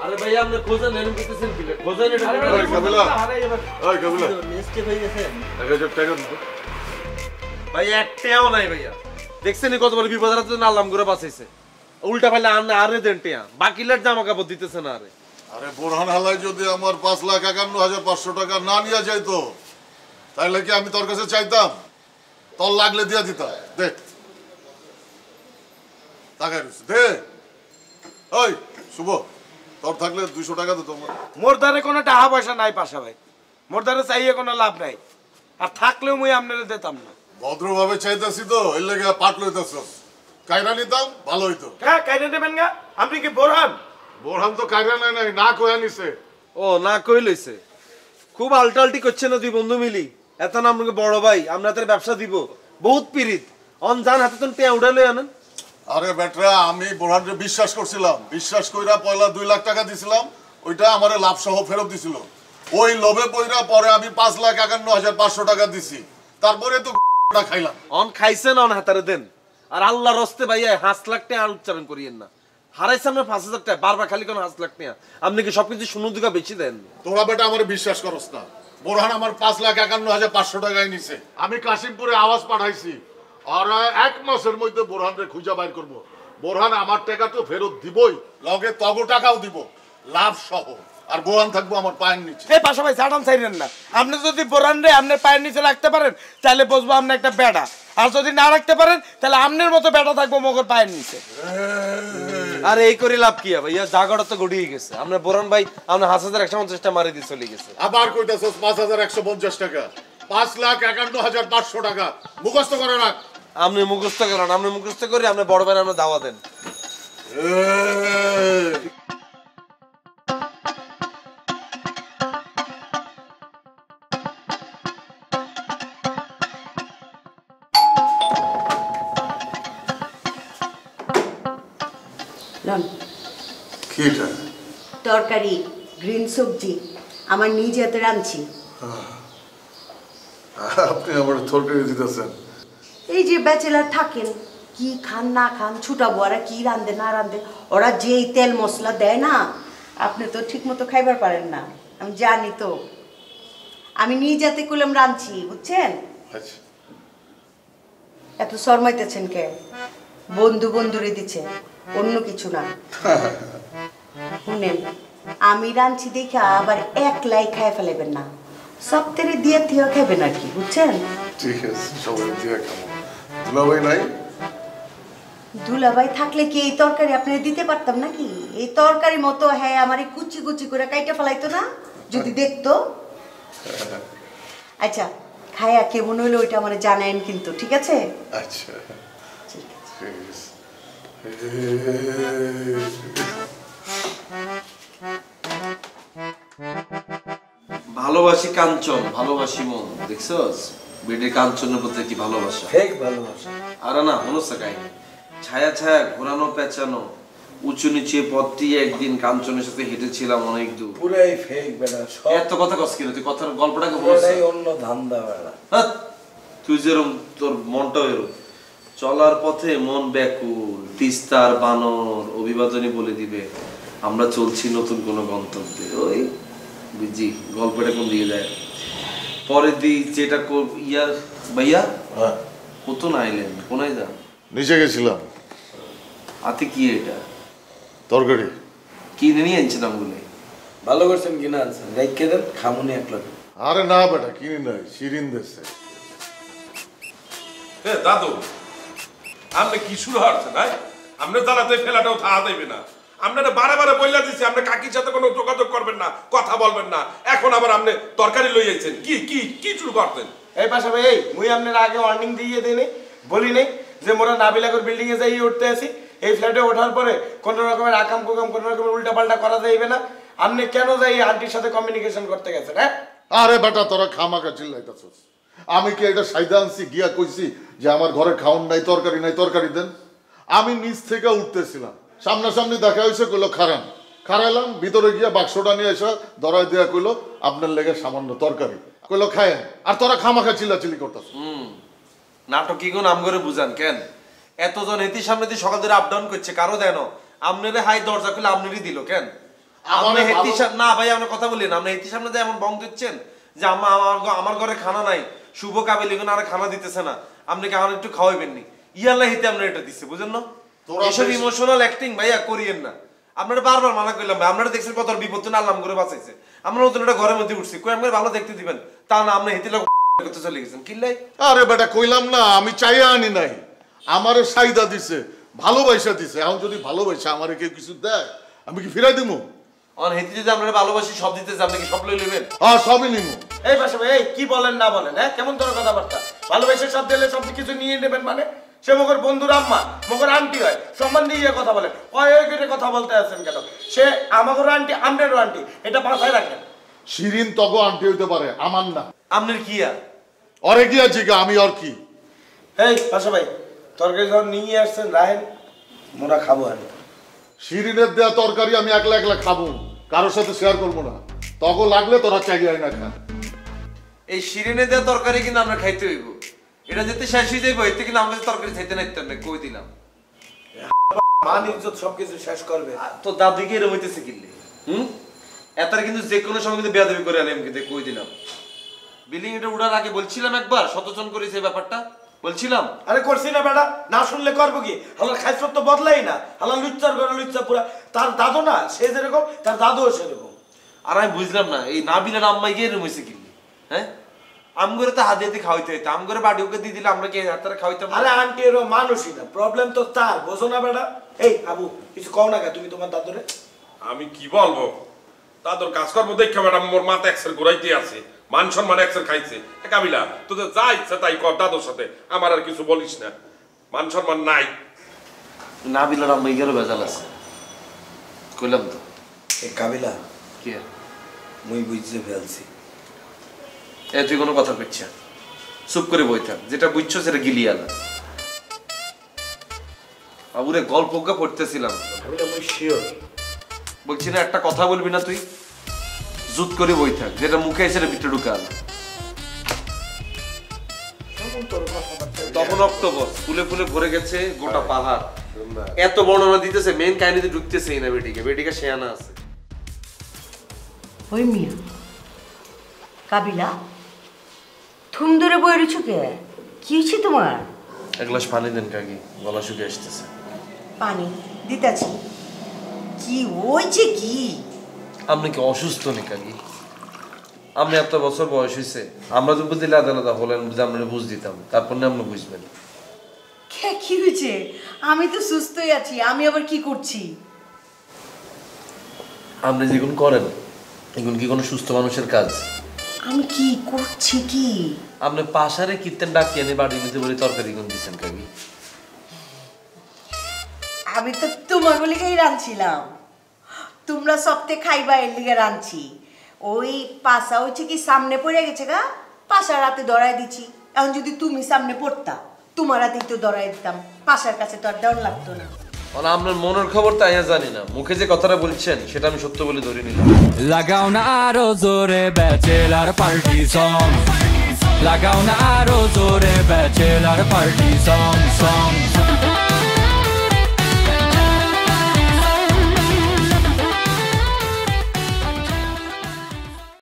আরে ভাই আপনি খোঁজেন এরকম করতেছেন কি খোঁজেন এটা ওই কাবিলা ওই কাবিলা নেক্সটে হয়ে গেছে 1000 টাকা দিতে ভাই একটাও নাই ভাইয়া দেখছেন কত বড় বিপদ রাতে না আল্লাম করে বাঁচাইছে উল্টা ফেলে আরে দেন টিয়া বাকি লাট জামা কাপড় দিতেছে না আরে আরে বোরহান হালাই যদি আমার 5,51,500 টাকা না নিয়ে যাইতো তাহলে কি আমি তোর কাছে চাইতাম তোর লাগলে দিয়া দিতাম দে টাকা দে ওই শুভ তোর থাকলে 200 টাকা দে তোমার মোর দ্বারে কোনো টাকা পয়সা নাই পাশা ভাই মোর দ্বারে চাইয়ে কোনো লাভ নাই আর থাকলেও মুই আপনারে দিতাম না ভদ্রভাবে চাইতাছি তো এর লেগে পাট লইতাছস কাইরা নিতাম ভালো হইতো হ্যাঁ কাইরে দেবেন গা আপনি কি বোরহান বোরহান তো কাইরা নাই নাই না কইয়া নিছে ও না কই লইছে খুব আলটালটি করছে না দুই বন্ধু মিলি এত না আমাকে বড় ভাই আমরা তার ব্যবসা দিব বহুত পিরিত অন জান হাতে তুমি টিয়া উড়ালে আনেন আরে বেটরা আমি বোরহানকে বিশ্বাস করছিলাম বিশ্বাস কইরা পয়লা 2 লাখ টাকা দিছিলাম ওইটা আমারে লাভ সহ ফেরত দিছিল ওই লোভে পয়রা পরে আমি 5,51,500 টাকা দিছি তারপরে তো খাইলাম অন খাইছেন অন হাতারে দেন আর আল্লাহর রস্তে ভাইয়া 5 লাখ টাকা উচ্চারণ করিয়েন না হারাইছে আমরা 5,000 টাকা বারবার খালি কোন 5 লাখ টাকা আপনি কি সবকিছু শুনুন দিকা বেশি দেন তোরা বেটা আমারে বিশ্বাস করস না বোরহান আমার 5,51,500 টাকায় নিছে আমি কাশিমপুরে আওয়াজ পাঠাইছি আর 1 মাসের মধ্যে বোরহানরে খুঁজে বাইর করব বোরহান আমার টাকা তো ফেরত দিবই লগে তগো টাকাও দিব লাভ সহ আর বোরহান থাকবো আমার পায়ের নিচে এই পাশা ভাই ছাড়ান চাইলেন না আপনি যদি বোরহান রে আপনার পায়ের নিচে রাখতে পারেন তাহলে বুঝবো আপনি একটা বেড়া আর যদি না রাখতে পারেন তাহলে আপনার মতো বেড়া থাকবো মগর পায়ের নিচে আরে এই করে লাভ কি ভাইয়া জায়গাটা তো গড়িয়ে গেছে আমরা বোরান ভাই আমরা 5,150 টাকা মারি দিয়ে চলে গেছে আবার কইতাছস 5,150 টাকা 5,51,500 টাকা মুখস্থ করে রাখ আপনি মুখস্থ করেন আপনি মুখস্থ করি আপনি বড় ভাই আমরা দাওয়া দেন কি এটা তরকারি গ্রিন সবজি আমার নিজ হাতে রাঁধছি আপনি আমার তরকারি দিতেছেন এই যে ব্যাচেলার থাকেন কি খান না খান ছুটাবো ওরা কি রাঁধে না রাঁধে ওরা যেই তেল মশলা দেয় না আপনি তো ঠিক মতো খাইবার পারেন না আমি জানি তো আমি নিজ হাতে করলাম রাঁধছি বুঝছেন আচ্ছা এত শর্মাইতেছেন কে বন্ধু বন্ধুরে দিচ্ছে অন্য কিছু না শুনেন আমি রাঁধছি দেখে আবার একলাই খাই ফেলেবেন না সপ্তাহে দিয়ে থিয়া খাইবেন আর কি বুঝছেন ঠিক আছে সবাই দিয়ে খাবো দুলাভাই নাই দুলাভাই থাকলে কি এই তরকারি আপনারা দিতে পারতাম নাকি এই তরকারি মতো হ্যাঁ আমারে কুচি কুচি করে কাইটা ফেলাইতো না যদি দেখতো আচ্ছা খায়া কেমন হইলো ওইটা আমার জানায়েন কিন্তু ঠিক আছে আচ্ছা ঠিক আছে ঠিক আছে ভালোবাসি কাঞ্চন ভালোবাসি মন দেখছস বেডে কাঞ্চনের প্রতি কি ভালোবাসা ফেক ভালোবাসা আরে না হলোস কাহিনী ছায়া ছায়া ঘোরানো পেঁচানো উঁচু নিচে পথটি একদিন কাঞ্চনের সাথে হেঁটেছিলাম অনেক দূর পুরাই ফেক বেটা সব এত কথা কস কিনা তুই কথার গল্পটাকে বলছিস পুরাই অন্য ধান্দা বেটা তুই যেরকম তোর মনটাও এরকম চলার পথে মন ব্যাকুল তিস্তার বানর অভিবাদনী বলে দিবে আমরা চলছি নতুন কোনো গন্তব্যে ওই বুঝি গল্পটা কোন দিকে যায় পরের দিক যেটা ইয়া ভাইয়া কত না আইলেন কোনায় যান নিচে গেছিলাম হাতে কি এটা তরকারি কিনে নিয়ে আনছেন আমগুলো ভালো করছেন কিনা আনছেন রাইখে দেন খামুনি এক লগে আরে না বেটা কিনি নাই শিরিন দেশে দাদু আপনি কি শুরু হচ্ছে না আপনি জ্বালাতে ফেলাটাও থাকা দেবে না আপনারা বারে বারে বইলা দিচ্ছি আপনি কাকির সাথে কোনো যোগাযোগ করবেন না কথা বলবেন না এখন আবার আপনি তরকারি লই যাচ্ছেন কি কি কি শুরু করতেন এই পাশা ভাই এই মুই আপনার আগে ওয়ার্নিং দিয়ে দেই নাই বলি নাই যে মোরা নাবিলাগর বিল্ডিং এ যাই উঠতে আসি এই ফ্ল্যাটে ওঠার পরে কোন রকমের আকাম কুকাম কোন রকমের উল্টাপাল্টা করা যাইবে না আপনি কেন যাই আন্টির সাথে কমিউনিকেশন করতে গেছেন হ্যাঁ আরে বেটা তোরা খামাকা চিল্লাইতাছস আমি কি এটা সাইদা আনছি গিয়া কইছি যে আমার ঘরে খাওন নাই তরকারি দেন আমি নিচ থেকে উঠতেছিলাম সামনাসামনি দেখা হয়েছে কইলো খারাইলাম ভিতরে গিয়া বাক্সটা নিয়ে এসে ধরাই দেয়া কইলো আপনার লেগে সামান্য তরকারি কইলো খায়েন আর তোরা খামাখা চিল্লাচিল্লি করতেছ নাটক কি কোন নাম করে বুঝান কেন এতজন এতির সামনে দিয়ে সকাল ধরে আপ ডাউন করছে কারো দেন আপনারে হাই দরজা খুলে আপনারই দিল কেন আপনি হেতি সামনে না ভাই, আপনি কথা বলেন, আপনি হেতি সামনে যে এমন বং দিচ্ছেন যে আমার ঘরে খানা নাই, শুভ কাবিল এগুলো আর খানা দিতেছে না, আপনি কি আমার একটু খাওয়াইবেন নি? ইয়াল্লাহ হেতে আপনার এটা দিচ্ছে, বুঝেন না? এসব ইমোশনাল অ্যাক্টিং ভাইয়া করিয়েন না। আপনারা বারবার মানা করলাম ভাই, আপনারা দেখছেন কত বিপদ না আল্লাহ করে বাঁচাইছে। আমরা নতুন একটা ঘরের মধ্যে উঠছি, কই আমাকে ভালো দেখতে দিবেন, তা না আপনি হেতি লোক করতে চলে গেছেন কিল্লাই। আরে বেটা কইলাম না আমি চাইয়া আনি নাই, আমারে সাইদা দিছে, ভালোবাসা দিছে। এখন যদি ভালোবাসা আমারে কেউ কিছু দেয় আমি কি ফিরাই দিমু? অন হেতি যদি আপনারা ভালোবাসি সব দিতেছে, আপনি কি সব লই নেবেন? হ্যাঁ সবই নিমু। এই পাশে ভাই, এই কি বলেন না বলেন, হ্যাঁ কেমন তোর কথাবার্তা? ভালোবেসে সব দিলে সব কিছু নিয়ে নেবেন মানে? সে মগর বন্ধুর আম্মা, মগর আন্টি হয়, সম্মান দিয়ে কথা বলেন। কেটে কথা বলতে আছেন কেন? সে আমাগর আন্টি, আমরারও আন্টি, এটা মাথায় রাখেন। শিরিন তগো আন্টি হইতে পারে, আমার না। আপনার কি আর অরে কি আছে আমি আর কি? এই পাশে ভাই, তরকারি যখন নিয়ে আসছেন রাহেন, মোরা খাবো। আর শিরিনের দেয়া তরকারি আমি একলা একলা খাবো, কারোর সাথে শেয়ার করবো না। তখন লাগলে তোরা চাইয়াই না খা। এই শিরিনে দেওয়া তরকারি কিন্তু আমরা খাইতে হইব, এটা যেতে শেষ হয়ে যাইব, এতে কিন্তু আমরা তরকারি খাইতে নাইতাম না, কই দিলাম। মান ইজ্জত সবকিছু শেষ করবে। তো দাদিকে এরকম হইতেছে কিনলে এতার কিন্তু যে কোনো সময় কিন্তু বেয়াদবি করে আলাম, কিন্তু কই দিলাম। বিল্ডিং এটা উড়ার আগে বলছিলাম একবার সচেতন করেছে এই ব্যাপারটা, বলছিলাম। আরে করছি না বেটা, না শুনলে করবো কি? হালার খাইছত তো বদলাই না, হালার লুচ্চার করে লুচ্চা পুরা। তার দাদু না সে যেরকম, তার দাদুও সেরকম। আর আমি বুঝলাম না এই নাবিলার আম্মাই গিয়ে এরকম হয়েছে কিনলে। হ্যাঁ আমগরে তো হাতে হাতে খাওয়াইতে হইতো, আমগরে বাড়ি ওকে দিয়ে দিলে আমরা কি হাতে খাওয়াইতাম? আরে আন্টি এরও মানুষই না, প্রবলেম তো তার, বোঝো না বেটা? এই আবু কিছু কও না কে তুমি তোমার দাদুরে? আমি কি বলবো, দাদুর কাজকর্ম দেখে ম্যাডাম মোর মাথা এক্সের ঘুরাইতে আছে, মান সম্মান এক্সের খাইছে। কাবিলা তোদের যা ইচ্ছা তাই কর দাদুর সাথে, আমার আর কিছু বলিস না, মান সম্মান নাই। নাবিলার আম্মাই গেল বেজাল আছে, কইলাম তো। এই কাবিলা কি মুই বুঝতে ফেলছি। এ তুই কোনো কথা কইছ, চুপ করে বই থাক, যেটা বুঝছো সেটা গিলিয়ে আলা। বাবুরে গল্প পড়তেছিলাম, কাবিলা মুই শিওর বলছি না একটা কথা বলবি না তুই, জুত করে বই থাক, যেটা মুখে এসে ভিতরে ঢুকে আলা। তখন অক্টোবর, ফুলে ফুলে ভরে গেছে গোটা পাহাড়, এত বর্ণনা দিতেছে, মেন কাহিনীতে ঢুকতেছেই না। বেটিকে বেটিকে শেয়ানা আছে। ওই মিয়া কাবিলা থুম ধরে বই রয়েছো কে? কি হয়েছে তোমার? এক গ্লাস পানি দেন কাকি, গলা শুকিয়ে আসতেছে। পানি দিতেছি। কি হয়েছে কি? আপনি কি অসুস্থ নি কাকি? আপনি এত বছর বয়স হয়েছে, আমরা যদি দিলে আলাদা আলাদা হলেন যে আমরা বুঝ দিতাম, তারপর না আপনি বুঝবেন। কি হয়েছে? আমি তো সুস্থই আছি, আমি আবার কি করছি? আপনি যেগুলো করেন এগুলো কি কোনো সুস্থ মানুষের কাজ? আমি কি করছি? কি আপনি পাশারে কীর্তেন ডাকিয়ে এনে বাড়ির মধ্যে বলে তরকারি গুণ দিচ্ছেন কাকি? আমি তো তোমার বলিকেই রাঁধছিলাম, তোমরা সপ্তে খাইবা এর লিগে রাঁধছি। ওই পাশা হচ্ছে কি সামনে পড়ে গেছে গা, পাশা রাতে ধরাই দিচ্ছি। এখন যদি তুমি সামনে পড়তা, তোমার হাতেই তো ধরাই দিতাম, পাশার কাছে তো আর দেওয়ার লাগতো না। আপনার মনের খবর তাই জানি না, মুখে যে কথাটা বলছেন সেটা আমি সত্য বলে ধরে নিলাম। লাগাও না আরো জোরে ব্যাচেলার পার্টি সং, লাগাও না আরো জোরে ব্যাচেলার পার্টি সং।